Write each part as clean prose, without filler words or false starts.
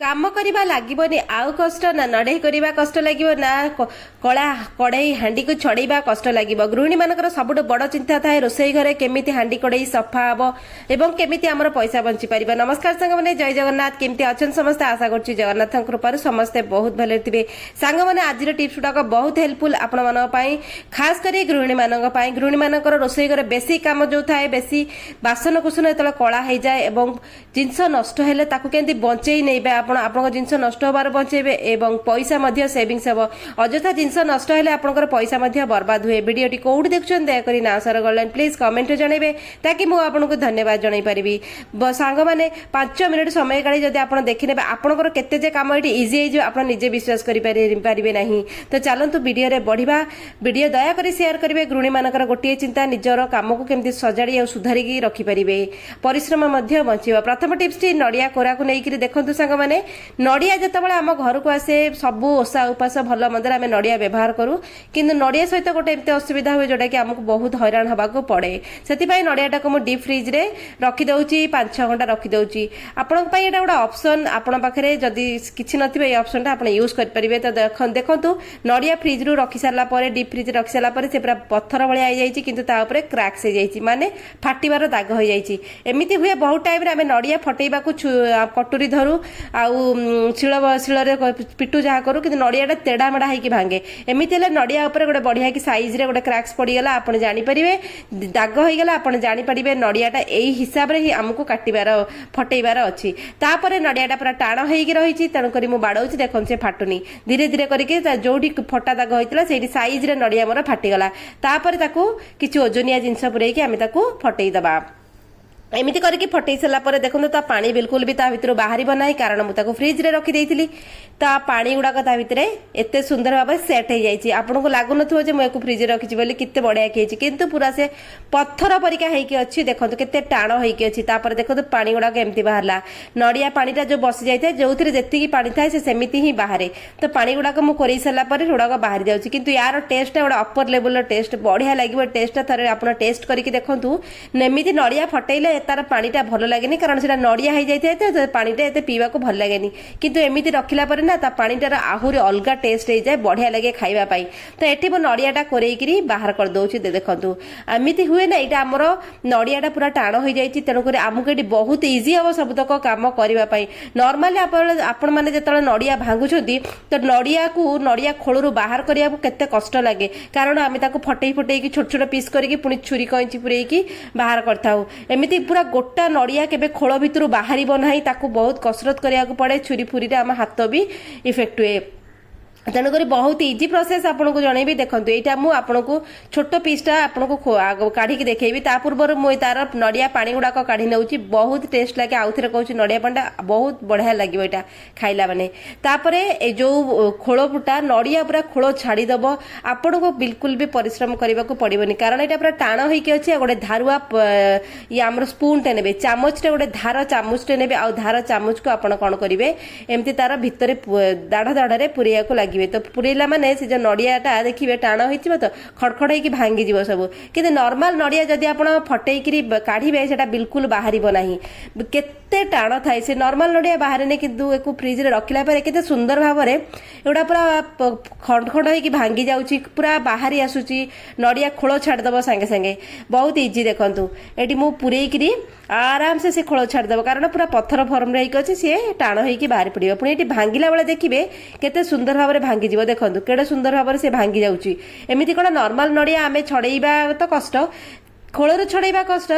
काम करवा लगभग आउ कष्ट ना नड़े करवा कष्ट लगे ना कला कड़े हांडी को छड़ेवा कष्ट लगे। गृहिणी मानकर सबुठ बड़ चिंता थाए रोसई घरे केमिति हांडी कड़े सफा हम एवं केमिति आमर पैसा बंची पार। नमस्कार सांग मैंने जय जगन्नाथ, केमती अच्छा समस्ते आशा करुच्ची जगन्नाथ कृपार समस्ते बहुत भले थे। सांग मैंने आज टिप्स गुड़ाक बहुत हेल्पफुल आपण मानी, खास कर गृहिणी मान। गृहिणी मानकर रोसई घरे बेसी काम जो थाए बेसी बासन कुसन जो कला हो जाए और जिनस नष्ट हेले ताकू केमती बंचई नहीं आपण जिनस नष्ट होबार बचेबे एवं पैसा मध्य सेविंग्स हेबो। अजथा जिनस नष्ट हेले आपनकर पैसा मध्य बर्बाद हुए। वीडियोटी कोउड देखछन दयाकरी ना सर गलन प्लीज कमेंट रे जणैबे ताकि मु आपनको धन्यवाद जणाई परिबी। सांग माने 5 मिनिट समय काढी जदि आपण देखिनेबे आपनकर केते जे काम एटी इजी हे जे आपण निजे विश्वास करि परिबे नाही। तो चलंतु वीडियो रे बढ़िबा। वीडियो दया करी शेयर करिवे। गृहिणी मानकर गोटिए चिंता निजर काम को केमती सजाड़ी आ सुधारी की रखि परिबे, परिश्रम मध्य बंचिबा। प्रथम टिप्स टी नडिया कोरा को नेइकरी देखंतु सांग माने नड़िया जितेबाला आम घर को आसे सबू ओषा उपास भल मंदर आम नड़िया व्यवहार करूँ, किंतु नड़िया सहित गोटे एमती असुविधा हुए जोटा कि आमको बहुत हैरान हवा पड़े। से नड़ियाटा को मुझे डीप फ्रिज रे रखिदे 5-6 घंटा रखिदे। आपण गोटे ऑप्शन आपण पाखे जदि किसी नथिबे ये ऑप्शन आप यूज करेंगे। तो देखो नड़िया फ्रिज रू रखी सारा डीप फ्रिज रखी सारा से पूरा पत्थर भाया हो जाए, किंतु ताऊपर क्रैक्स हो जाए माने फाटिबार दाग हो जाए। एमती हुए बहुत टाइम आम नड़िया फटेबा कटुरी धरू शिल पिटू जहाँ करूँ, कि नड़ियाटा तेढ़ा मेढ़ा होगी भांगे। एमती नड़िया गोटे बढ़िया कि सैज रे गोटे क्रैक्स पड़गला आपड़ जानीपारे, दाग होगला आपड़ जानीपारे नड़ियाटा यही हिसाब से ही आमको काटार फटेबार अच्छी। तापर नड़ियाटा पूरा टाण होगी रही, तेणुक मुझे बाड़ौची देखो से फाटुनी। धीरे धीरे करके जो फटा दाग होता से सैज रे नड़िया मोर फाटीगला। तापर ताकू किसी ओजनिया जिनस पुरैकी आम ताकू फटेईदबा। एमती करके फटई सारापर देखो ता पानी बिल्कुल भी ता भीतर बाहर ना, कारण मुझे फ्रिज रे रखी ता पानी गुड़ाक ता भीतर एत सुंदर भाव सेट हो जाए। आपन को लगुन थे मुझे फ्रिज रखी बोली कितने बढ़िया कि किंतु पूरा से पत्थर परिका होगी अच्छी। देखो केते टाण होगी अच्छी। तापर देखो पानी गुड़ाक एमती बाहरला। नड़िया पानीटा जो बसी जाए जो जी पानी थाए सेमती ही बाहर। तो पानी गुड़ाक मुझे सारापर गुड़ाक बाहरी जाऊँगी, किंतु यार टेस्ट गोटे अपर लेवल टेस्ट बढ़िया लगे। टेस्ट थे आप टेस्ट करके देखूँ एमती नड़िया फटेले तार पानीटा भल लगे, कारण से नड़िया हो जाए तो पानीटा एत पीवा को भल लगे। किंतु एमती रखला पर ना पानीटार आहरी अलग टेस्ट हो जाए, बढ़िया लगे खाइबापी। तो ये मो नड़ियाटा कोरेइकरी बाहर कर दूसरी। देखो एमती हुए ना, यहाँ आमर नड़ियाटा पूरा टाण हो जाए, तेणुक आमको ये बहुत इजी हम सबतक काम करने। नॉर्मली आपण मैंने जो नड़िया भांगुंट तो नड़िया खोलू बाहर करने को केते कष्ट लगे, कारण आम फटई फटई छोट छोट पीस करके पुणी छुरी कैंची पुरैकी बाहर करताऊ। एमती पूरा गोटा नड़िया केबे खोल भितर बाहर ना, ताकू बहुत कसरत करने को पड़े। छुरी फुरी आम हाथ भी इफेक्ट हुए। तेणुक बहुत इजी प्रोसेस आपको जनइबी। देखो यहाँ मुझे आपको छोट पीसटा आपको काढ़ी देखेबी। ता पूर्व मुझे तार नड़िया पानी गुड़ाक काढ़ी नौची, बहुत टेस्ट लगे। आउ थे कहूँ नड़िया पानीटा बहुत बढ़िया लगे यहाँ खाइला माने। तापर जो खोलटा नड़िया पूरा खोल छाड़ीदेव, आपण को बिल्कुल भी परिश्रम करने को पड़ोनी, कारण यहाँ पूरा टाण होगी अच्छे। गोटे धारुआ ये आम स्पूनटे ने चामचटे गोटे धार चामचटे ने धार चामच को आप कौन करेंगे एमती तार भितर दाढ़ दाढ़े पुरैया को लगे। तो पुरेला माने से जो नड़ियाटा देखिए टाण हो तो खड़खड़ होगी भांगी जीव सब। कि नॉर्मल नड़िया जदि आप फटैकरी काढ़े से बिल्कुल बाहर ना, केते टाण थाए से नॉर्मल नड़िया बाहर नहीं, किंतु एक फ्रिज रे रखला पर केते सुंदर भाव में एगुड़ा पूरा खंड खंड होगी भांगी जाऊँगी, पूरा बाहरी आसूची। नड़िया खोल छाड़देव सांगे सांगे, बहुत इजी। देखो ये मुझे पुरैकरी आराम से खोल छाड़देव, कारण पूरा पत्थर फर्म रही अच्छे सी टाण होगी बाहर पड़ो। पुणी ये भांगिला बेले देखिए केते सुंदर भाव में भांगी जीव। देखो केड़े सुंदर भाव से भांगी जाऊँगी। एमती कौन नॉर्मल नड़िया आम छड़ेवा तो कष्ट, खोलू छड़ेवा कष्ट,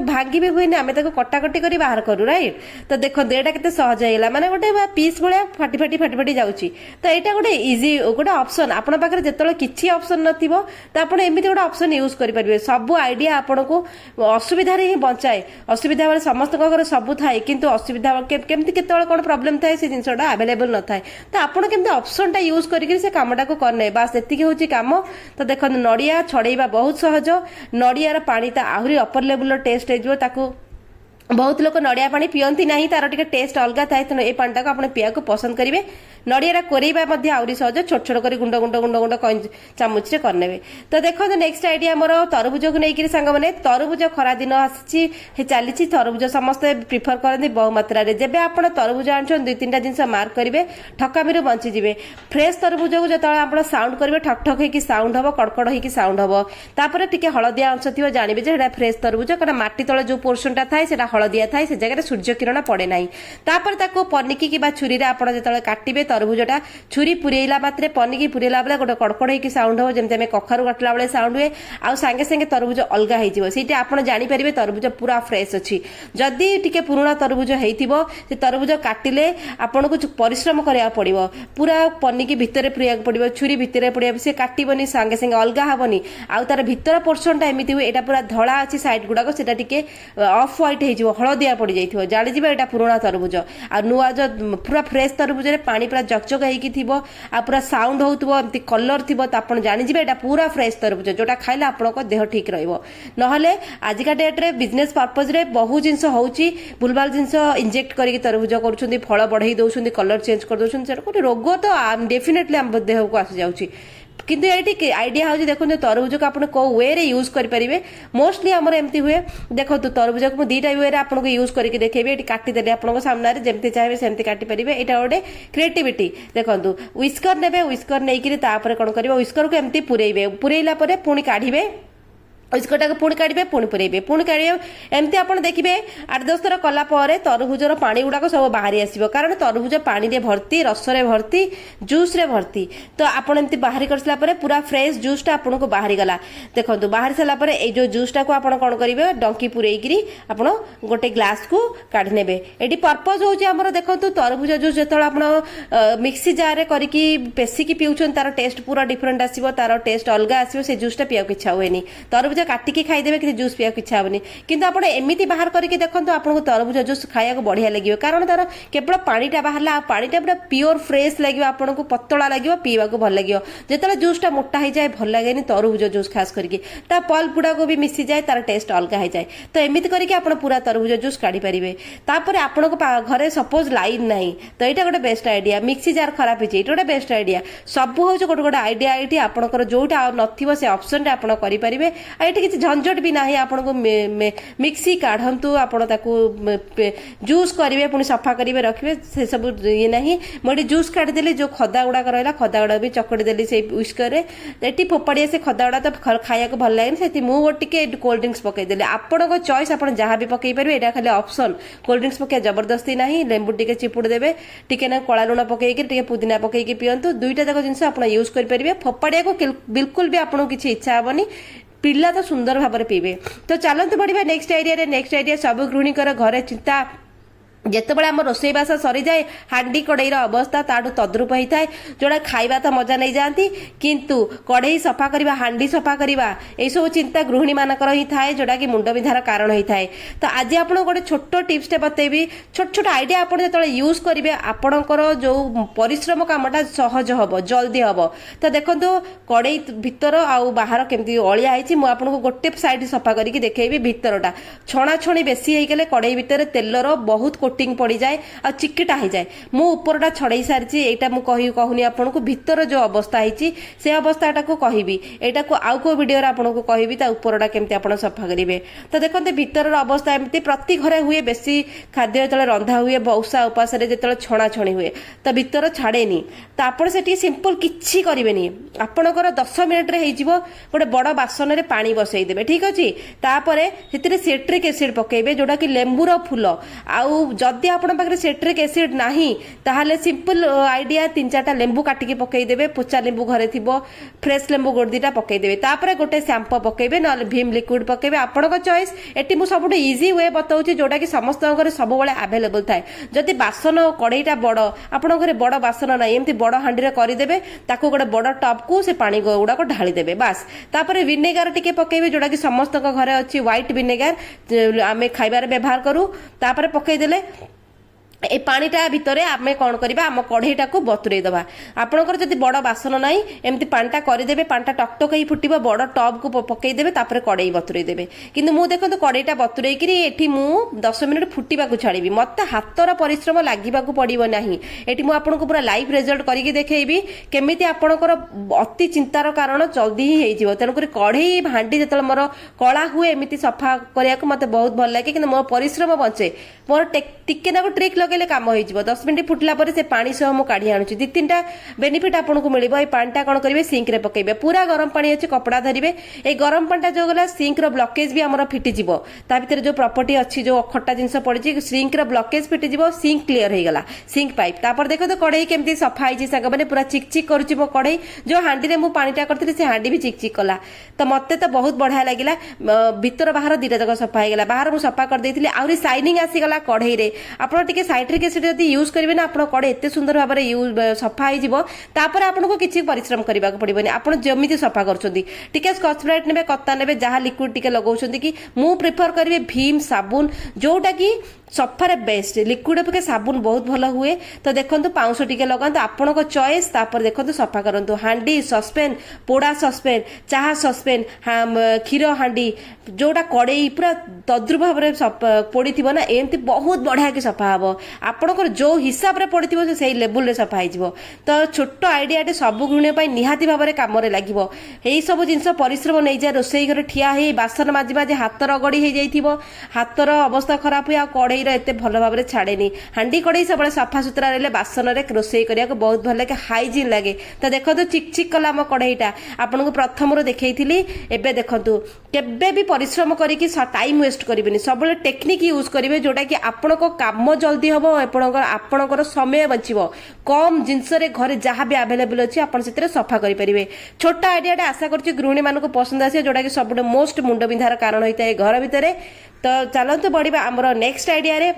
भांगी भी हुए आम कटाकटी कर बाहर करूँ राइट। तो देखो यहाँ के सहज होगा, माने गोटे पीस भाया फाटी फाटी फाटी फाटी जाऊँगी। तो यहाँ गोटे इजी गोटे ऑप्शन आपण पाखे जो किसी ऑप्शन नथिबो तो आप एमती गोटे ऑप्शन यूज करेंगे। सब आइडिया आपन को असुविधा ही बचाए। असुविधा वाले समस्त घर सबू थाए, किंतु असुविधा केमती केतବେଳେ कौन प्रोब्लेम थाए से जिनसटा अवेलेबल न थाए। तो आपड़ केमती ऑप्शनटा यूज करके से कामटा को करने बास एतिकी होची काम। तो देखो नड़िया छड़ेवा बहुत सहज। नड़ियार पानी ता आहरी अपर लेवल टेस्ट हो बहुत लोग नड़िया पानी पियंती नहीं तार टिके टेस्ट अलग थाए तेणु ए पानी आप पिया पसंद करेंगे नड़िया कोरेबा आहरी सहज छोट छोट कर गुंड गुंड गुंड गुंड चामच करने तो देखो नेक्स्ट आइडिया मोर तरबुज को लेकिन सांग मैंने तरबुज खरा दिन आसी चली तरबुज समस्ते प्रिफर करते बहु मात्रा जब आप तरबुज आनुन 2-3टा जिन मार्क करेंगे ठकामी बंचीजे फ्रेश तरबुज को जो आप साउंड करेंगे ठक ठक हो साउंड हम कड़कड़ हो साउंड हम तापर टिके हलदिया अंश थी जानवे जो फ्रेश तरबुज कारण माटी तले जो पोर्शनटा थाए से हलदिया थाए से जगह सूर्य किरण पड़े ना तापर पनिकी कि छुरी आप जो काटे तरबुजटा छुरी पुरेला मात्रे पनिकी पुरेला बेले गोटे कड़कड़ हो साउंड हो जमी आम कखारू काटला बेले साउंड हुए आउ सांगे सांगे तरबुज अलग होती आप जानीपारे तरबुज पूरा फ्रेश अच्छी जदि टिके पुराणा तरबुज हो तरबुज काटिले आपन को परिश्रम करा पड़ो पूरा पनिकी भितर पुरिया पड़ो छुरी भितर पड़े सी काटबनी सांगे सांगे अलग हेनी आउ तार भितर पोर्शनटा एमती हुए यहाँ पूरा धड़ा अच्छी साइड गुड़ाक से ऑफ व्हाइट हो हलदिया पड़ जाइए जाणीजे यहाँ पुराणा तरबुज आ नुआ जो पूरा फ्रेश तरबुज पानी पूरा जकजक हो पूरा साउंड होमती कलर थी तो आप जाणीजे यहाँ पूरा फ्रेश तरबुज जोटा खाइले आपको देह ठीक रहा आजिका डेट्रे बिजनेस पर्पज रे बहु जिनस होची भूलभाल जिनस इंजेक्ट करके तरबुज कर फल बढ़ई दौरान कलर चेंज कर दौरान रोग तो डेफिनेटली आम देह को आसी जाऊँगी किंतु ये आइडिया हूँ देखो तरबुज को आप कौ वे रे यूज करेंगे मोस्टली आमर एमती हुए देखो तरबुज को 2टा वे आपको यूज करके देखिए ये काटिदेली आप सामने जमी चाहिए सेमती काटिपारे यहाँ गोटे क्रिएटिविटी देखो व्हिस्कर ने व्हिस्कर नहीं कौन करेंगे व्हिस्कर को एमती पुरेबे पुरेला पुणी काढ़े व्हिस्करटा को पुणी काढ़े पुणी पुरेबे पुणी काढ़े एमती आप देखिए 8-10 थर कलापर तरबुजर पानी गुड़ाक सब बाहरी आसो कारण तरबुज पानी रे भर्ती रसरे भर्ती जूस रे भर्ती तो आप एमती बाहरी कर सारा पूरा फ्रेश जूसटा आपन को बाहरी गला देखो बाहरी सारापर ये जो जूसटा को आप कौन करेंगे डंकी पुरेकरी आप गोटे ग्लास को काढ़ी ने ये पर्पज हूँ देखो तरबुज जूस जो आप मिक्सी जार करके पेसिकी पिउछन तार टेस्ट पूरा डिफरेंट आसो तार टेस्ट अलग आसो से जूसटा पिया इच्छा हुए तरबुज काटिकी खाईदेवे कि जूस पिया इच्छा हेनी किंतु आप एमती बाहर करके देखो आपको तरबुज जूस खाया बढ़िया लगे कारण तार केवल पानीटा बाहर पानीटा पूरा प्योर फ्रेश लगे आपको पतला लगे पीवा भल लगे जो जूसटा मोटा हो जाए भल लगे तरबुज जूस खास करके पल्प गुड़ा को भी मिसी जाए तार टेस्ट अलग हो जाए तो एमती करके आप पूरा तरबुज जूस काढ़ी पारे तापर आपण घरे सपोज लाइन ना तो यहाँ गोटे बेस्ट आइडिया मिक्सी जार खराब हो गोटे बेस्ट आइडिया सब हूँ गोटे गोटे आइडिया ये आपंकर जोटा नथिबो से ऑप्शन रे आपण करेंगे ये किसी झंझट भी ना आपन को मिक्सी काढ़ंतु आपन ताकू जूस करेंगे पुणी सफा करेंगे रखिए से सब ये ना मुझे जूस काढ़ीदेली जो खदा गुड़ाक रहा खदा गुड़ा भी चकड़ी देली से व्हिस्कर ये फोपाड़िया से खदा गुड़ा तो खाया भल लगे से मुझे कोल्ड ड्रिंक्स पकईदेली आपण चॉइस आप जहाँ भी पकई पारे यहाँ खाली ऑप्शन कोल्ड ड्रिंक्स पकड़ा जबरदस्ती ना लेंबू टे चिपुड़ देवे टिके ना कला लुण पकईकि पुदीना पकईकि पियंतु 2टा जाक जिन आप यूज करेंगे फोपाड़िया को बिल्कुल भी आपको किसी इच्छा हेनी पिला तो सुंदर भाव में पीबे तो चलते बढ़िया नेक्स्ट आइडिया सब गृहिणीकर घरे चिंता जितेबाला आम रोसईबास सरी जाए हांडी कड़ईर अवस्था ताठू तद्रुप होता है जोड़ा खाइबा तो मजा नहीं जाती किंतु कड़ई सफा करवा हांडी सफा करवा यह सब चिंता गृहिणी मानकर ही थाए जोड़ा कि मुंड विधार कारण होता है तो आज आप गोटे छोट टिप्सटे बतेबी छोट छोट आइडिया आप जो यूज करेंगे आपणकर जो परिश्रम कामटा सहज हम जल्दी हम तो देखो कड़ई भितर आउ बाहर केमती अलिया मुझे गोटे साइड सफा करके देखी भितरटा छणाछणी बेसी होगले कड़ई भितर तेलर बहुत कोटिंग पड़ जाए आ चिकिटा हो जाए मु उपरटा छड़ई सारी यहाँ मुझे कहूनी आपको भितर जो अवस्था होती से अवस्थाटा को कहबी यहाँ को आउ को वीडियो आपको कहबी उपरटा केमती आप सफा करेंगे तो देखते भितर अवस्था एमती प्रति घरे हुए बेसी खाद्य जो रंधा हुए बौसा उपास जो छणाछणी हुए तो भितर छाड़ेनी तो आप सिंपल किसी करेंगे आपणकर 10 मिनिट्रे हो गोटे बड़ बासन में पानी बसईदेवे ठीक अच्छे तापर से सिट्रिक एसिड पकेबे जोटा कि लेंबूर फूल आउ जदि आपण पाखे सिट्रिक एसिड नाही ताहले सिंपल आइडिया 3-4टा लेंबू काटिके पकईदेवे पोचा लेंबू घरे थिबो फ्रेश लेंबू गोटे 2टा पकईदेवे तापर गोटे शैम्पू पकईबे ना भीम लिक्विड पकईबे आपणक चॉइस एटी मु सबुठ इजी वे बताऊँ जोटा कि समस्त घरे सब बेले अवेलेबल थाए जदि बासन कड़ईटा बड़ आपण घरे बड़ बासन ना एमती बड़ हांडी रे करिदेबे ताकू गोटे बड़ टप को से पानी गुड़ाक ढाली देबे बास तापर विनेगार टिके पकईबे जोटा कि समस्त घरे अच्छी व्हाइट विनेगार आमे खाइबार व्यवहार करू तापर पकईदेले ए पानीटा भितर आम कौन करवा आम कढ़ईटा को बतुरे दबा आपंकर जब बड़ बासन ना एमती पानीटा करदे पानीटा टकटक ही फुट बड़ टब को पकईदेवे कड़े बतुरे देवे कि देखो कड़ईटा बतुरे कि मु 10 मिनिट फुटा छाड़ी मत हाथर परिश्रम लगे पड़ो ना ये मुझे पूरा लाइव रिजल्ट करके देखी केमी आपणकर अति चिंतार कारण जल्दी ही हो तेणुक कढ़ई भांडी जो मोर कला हुए एमती सफा करने को मत बहुत भल लगे कि मो परिश्रम बचे मोर टिके ना ट्रिक लगे काम हो 10 मिनिट फुटला से पानी सह मुझे काढ़ी आणुची 2-3टा बेनिफिट आपको मिल पानीटा कौन करेंगे सिंक रे पकेबे पूरा गरम पानी अच्छे कपड़ा धरवे ये गरम पानीटा जो गला सिंक रो ब्लॉकेज भी आमर फिटिज ता भीतर जो प्रॉपर्टी अच्छी जो खट्टा जिनस पड़ी सिंक रो ब्लॉकेज फिटिज सिंक क्लीयर हो गला सिंक पाइप तापर देखो तो कढ़ई केमती सफा है सांग मैंने पूरा चिकचिक करुच्ची मो कढ़ई जो हांडी रे मु पानीटा करथि से हांडी भी चिकचिक कला तो मते तो बहुत बढ़िया लगिला भीतर बाहर दुटा जगह सफा हो गला बाहर मु सफा कर देथिली आउरी शाइनिंग आसीगला कढ़ई रे आपण टिके साइट्रिक एसिड जदि यूज करेंगे ना आप कड़े एत सुंदर भाव में सफा होपर आपको किसी परिश्रम करने को पड़ोनी आप जमी सफा कर स्कॉच ब्राइट ने कत्ता ने जहाँ लिक्विड टिके लगाउछंती कि मु प्रिफर करी भीम साबुन जोटा कि सफारे बेस्ट लिक्विड अपेक्षा साबुन बहुत भल हुए तो देखो पाउंश टिके लगातु आपण चॉइस तापर देखो सफा करंतु हांडी सस्पेन पोड़ा सस्पेन चाहा सस्पेन क्षीर हांडी जोटा कड़ई पूरा तद्रुप भाव में पड़ी थी ना एमती बहुत बढ़िया कि सफा हम आपणकर जो हिसाब से पड़ी थी से लेवल रे सफा हो तो छोट आइडिया सब गृहिणी निहाती भाव में कम लगे यही सब जिनस परिश्रम नहीं जाए रोसई घर ठिया हो बासन माजी माजी हाथ रगड़ी हो जाइथिबो हाथर अवस्था खराब हुए कड़ई एते भल भाव में छाड़ेनी हांडी कड़ई सब सफा सुतरा रहे बासन में रोसई करिया बहुत भल लगे हाइजीन लगे तो देखो चिकचिक कला आम कड़ईटा आपको प्रथम देखई एबे देखंतु केबे भी परिश्रम करिकी टाइम वेस्ट करेंगे सब टेक्निक यूज करेंगे जोटा कि आपण काम जल्दी हम आपणकर समय बचो कम जिनस घरे जहाँ भी आवेलेबल अच्छी आप सफा करेंगे छोटा आइडिया आशा कर गृहिणी मानक पसंद आसे जोटा कि सब मोस्ट मुंड बिंधार कारण होता है घर भितर तो चलते बढ़िया आमर नेक्स्ट आइडिया रे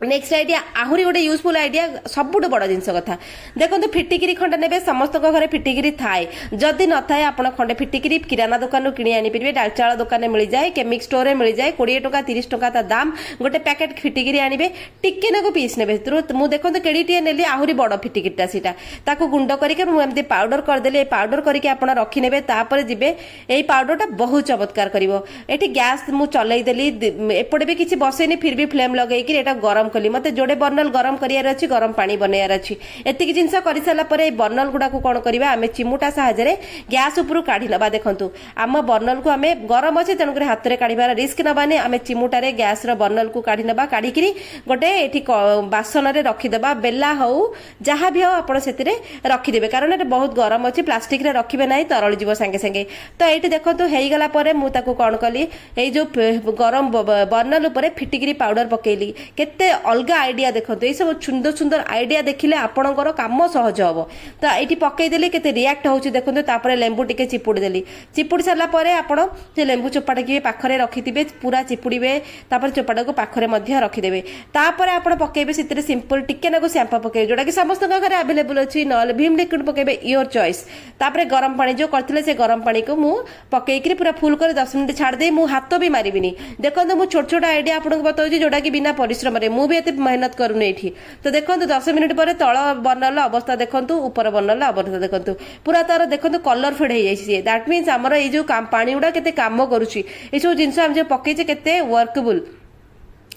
नेक्स्ट आइडिया आहरी गोटे यूजफुल आइडिया सबुठ बड़ जिनस कथा देखो फिटिकिरी खंडे ने समस्त घर फिटिकिरी थाए जदि न थाए आप खंडे फिटिकिरी किराना दुकान किणी आनीपारे डाल चाल दुकान मिल जाए केमिक स्टोर में मिल जाए 20 टंका 30 टंका ता दाम गोटे पैकेट फिटिकिरी आनिबे टिके नाको पीस ने मु देखो केड़ीटे नेली आहरी बड़ फिटिकिरीटा सीटा ताको गुंड करके एमती पाउडर करदेली पाउडर करके आप रखिने तापर जीवे यही पाउडरटा बहुत चमत्कार करिवो एठी गैस मु चलैदेली एपटे भी किसी बसैनी फिर भी फ्लेम लगेकी एटा गरम कली मत जोड़े बर्नल गरम करार अच्छी गरम पानी बनैयार अच्छी एतिक जिनस कर सारा पर बर्नल गुड़ा कौन करवा आम चिमुटा साहाଯ୍य गैस उपरू काढ़ी नवा देखु आम बर्नल को आम गरम अच्छे तेणुक हाथ में काढ़ार रिस्क नबानी आम चिमुटारे गैस बर्नल को काढ़ी नवा काढ़ी गोटे ये बासन में रखीदे बेला हो जहाँ भी हो आप रखीदे कारण ये बहुत गरम अच्छी प्लास्टिक रे रखिबे ना तरल जीव सांगे सांगे तो ये देखो होगला मुझे कौन कली जो गरम बर्नल उपर फिटिकी पाउडर पकेली केते अलग आइडिया देखते ये सब सुंदर सुंदर आइडिया देखिले आपणकर काम सहज हम तो ये पकईदेली के रियाक्ट होची देखते लेंबू टिके चिपुड़ी देली चिपुड़ी सारा आपड़ से लेंबू चोपाटा की पाखे रखिथे पूरा चिपुड़े चोपाटा को पाखे रखिदेवे तापर आप पकेबे से सिंपल टिके नाको शैम्पू पकेबे जोटा कि समस्त घर आवेलेबल अच्छी ना भीम लिक्विड पकेबे योर चॉइस तापर गरम पानी जो करते से गरम पानी को मु पकईकरी पूरा फुल कर 10 मिनट छाड़दे मु हाथ भी मारिबिनी देखो मु छोट छोट आइडिया आपको बताऊँ जोटा कि बिना परिश्रम मु भी एते मेहनत करूनी एठी तो देखो 10 मिनिट पर तल बर्नल अवस्था देखु ऊपर बर्नल अवस्था देखु पूरा तार देखो कलर फेड हो जाए दैट मीन्स आमर ये जो पानी गुड़ा केते काम करुच्ची ये सब जिनस आम जो पकईचे केते वर्कबुल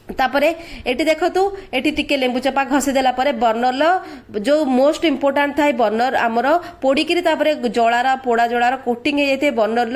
तापरे एटी देखतु एटी टिके लेंबू चपा घसीदेला बर्नर जो मोस्ट इम्पोर्टाट थाए बर्नर आमर पोड़िकी जलार पोड़ा जलार कोटिंग हो जाए बर्नर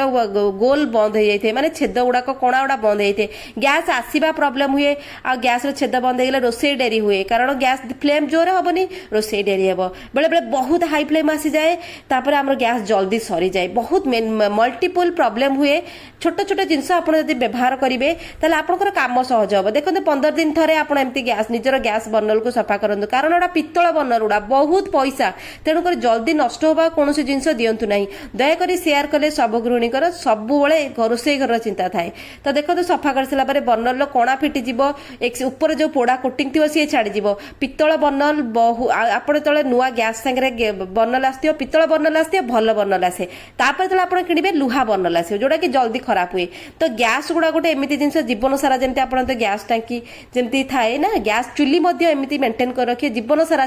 गोल बंद हो जाए माने छेद गुड़ाक कणा गुड़ा बंद हो जाए गैस आसवा प्रोब्लेम हुए आ गैस छेद बंद हो रोसई डेरी हुए कारण गैस फ्लेम जोर हेनी रोसई डेरी हे बेले बेले बहुत हाई फ्लेम आसी जाए तापर आमर गैस जल्दी सरी जाए बहुत मल्टीपल प्रॉब्लम हुए छोट छोट जिनस आप व्यवहार करेंगे ताले आपनकर काम सहज हम देखो 15 दिन थे आप गैस निजर गैस बर्नल को सफा करूँ कारण एटा पित्तल बर्नर गुड़ा बहुत पैसा तेणुक जल्दी नष्ट होगा कौन जिनस दिंतु ना दयाकोरी शेयर कले सब गृहिणी सब रोसई घर चिंता थाए तो देखो सफा कर सारा बर्नल कणा फिटिज ऊपर जो पोड़ा कोटिंग थी सी छाड़ीज पित्तल बर्नल बहु आप जो नुआ गैस सांगे बर्नल आसो पित्तल बर्नल आसो भल बर्नल आसे तापर आप किणवे लुहा बर्नल आस जोटा कि जल्दी खराब हुए तो गैस गुड़ा गोटे एमती जिन जीवन सारा जमी आप गैस टैंक कि जमती थाए ना गैस चुली एमती मेंटेन कर रखिए जीवन सारा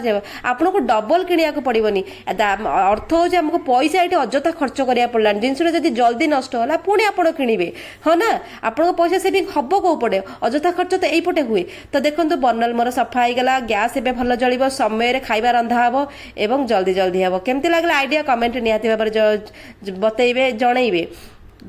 आपको डबल किणा पड़ोनी अर्थ हूँ आमको पैसा ये अजथा खर्च करा पड़ा जिनसा जब जल्दी नष्ट होला पुणी आप किणवे हाँ ना आपको पैसा सेविंग हम कौ पड़े अजथा खर्च तो यहीपटे हुए तो देखो बर्नल मोर सफा होगा गैस एवं भल जल समय खाଇବା रंधा हम एवं जल्दी जल्दी हम केमती लगला आइडिया कमेंट निहाती भाव बतइबे जनइबे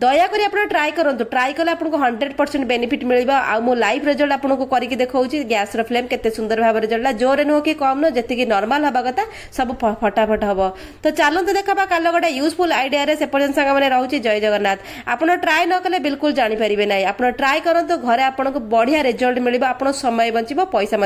दयाकोरी आप ट्राए करूँ ट्राए कले आपको 100% बेनिफिट मिल मो लाइव रिजल्ट आपको करके देखा गैस फ्लेम केते सुंदर भाव जल्ला जोरे नुह कि कम नुह जी नॉर्मल हवा कथा सब फटाफट हम तो चलते देखा कल गोटे यूजफुल आइडिया से पर्यटन सांग मैंने रोचे जय जगन्नाथ आप ट्राए न कले बिल्कुल जानीपारे ना आप ट्राए करूँ घरे आपको बढ़िया रिजल्ट मिल आप समय बच पैसा